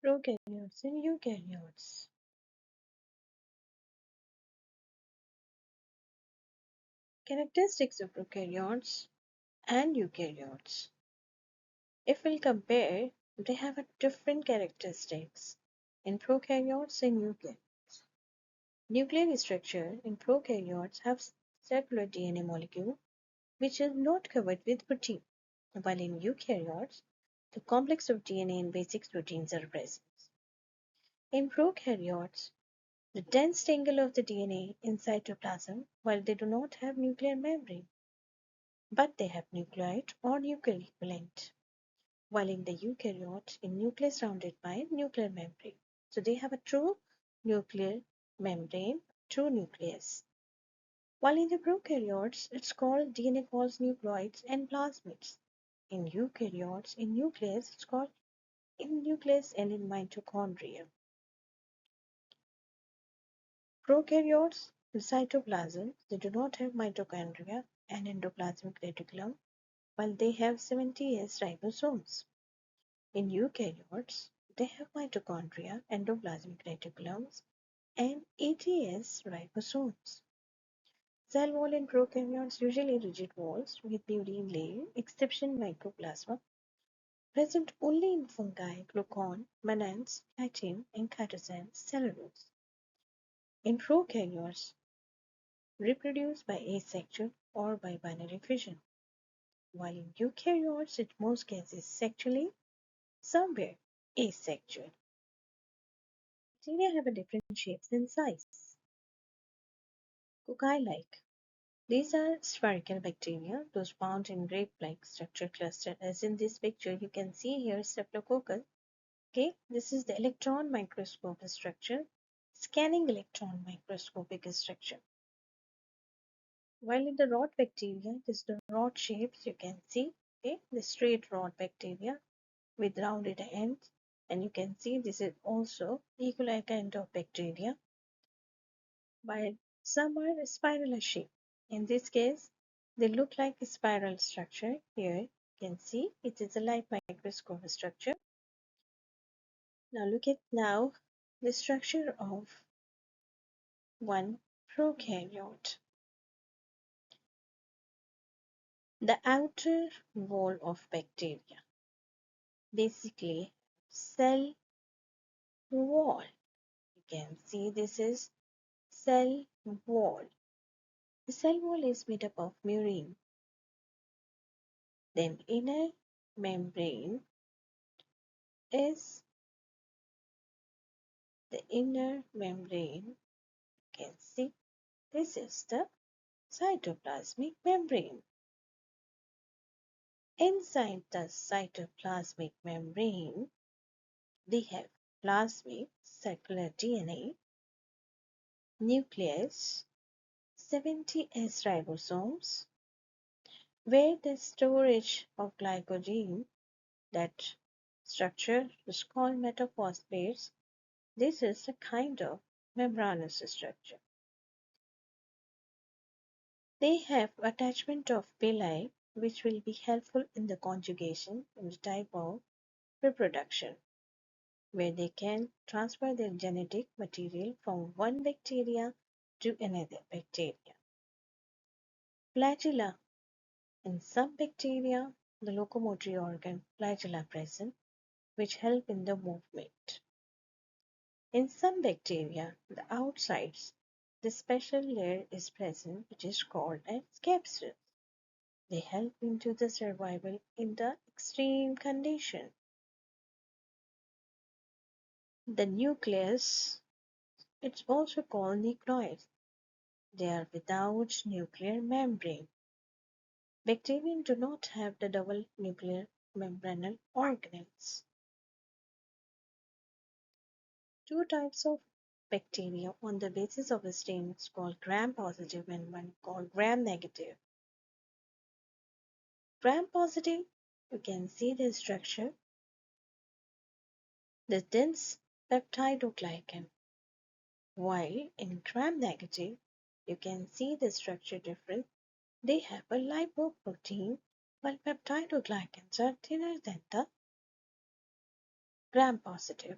Prokaryotes and eukaryotes. Characteristics of prokaryotes and eukaryotes. If we'll compare, they have a different characteristics in prokaryotes and eukaryotes. Nuclear structure in prokaryotes have circular DNA molecule which is not covered with protein, while in eukaryotes, the complex of DNA and basic proteins are present. In prokaryotes, the dense tangle of the DNA in cytoplasm, while they do not have nuclear membrane, but they have nucleate or nuclear equivalent, while in the eukaryote, in nucleus surrounded by nuclear membrane. So they have a true nuclear membrane, true nucleus. While in the prokaryotes, it's called DNA calls nucleoids and plasmids. In eukaryotes, in nucleus, it's called in nucleus and in mitochondria. Prokaryotes, the cytoplasm, they do not have mitochondria and endoplasmic reticulum, while they have 70S ribosomes. In eukaryotes, they have mitochondria, endoplasmic reticulums, and 80S ribosomes. Cell wall in prokaryotes usually rigid walls with membrane layer, exception mycoplasma, present only in fungi, glucon, mannans, chitin, and chitosan cellulose. In prokaryotes, reproduce by asexual or by binary fission, while in eukaryotes, in most cases sexually, somewhere asexual. Bacteria have a different shapes and size. Cocci-like. These are spherical bacteria, those found in grape-like structure clustered, as in this picture you can see here Staphylococcus. Okay, this is the electron microscope structure, scanning electron microscopic structure. While in the rod bacteria, this is the rod shapes you can see, okay, the straight rod bacteria with rounded ends, and you can see this is also E. coli kind of bacteria, while some are spiral shape. In this case, they look like a spiral structure. Here you can see it is a light microscope structure. Now look at now the structure of one prokaryote. The outer wall of bacteria, basically cell wall. You can see this is cell wall. The cell wall is made up of murein. Then inner membrane is the inner membrane. You can see this is the cytoplasmic membrane. Inside the cytoplasmic membrane, they have plasmid circular DNA, nucleus, 70S ribosomes, where the storage of glycogen, that structure is called metaphosphates. This is a kind of membranous structure. They have attachment of villi which will be helpful in the conjugation in the type of reproduction, where they can transfer their genetic material from one bacteria to another bacteria. Flagella. In some bacteria, the locomotory organ flagella present, which help in the movement. In some bacteria, the outsides, the special layer is present which is called as capsules. They help into the survival in the extreme condition. The nucleus, it's also called nucleoids. They are without nuclear membrane. Bacteria do not have the double nuclear membranal organelles. Two types of bacteria on the basis of a stain is called gram-positive and one called gram-negative. Gram-positive, you can see the structure, the dense peptidoglycan, while in gram-negative, you can see the structure different. They have a lipoprotein, while peptidoglycans are thinner than the gram-positive.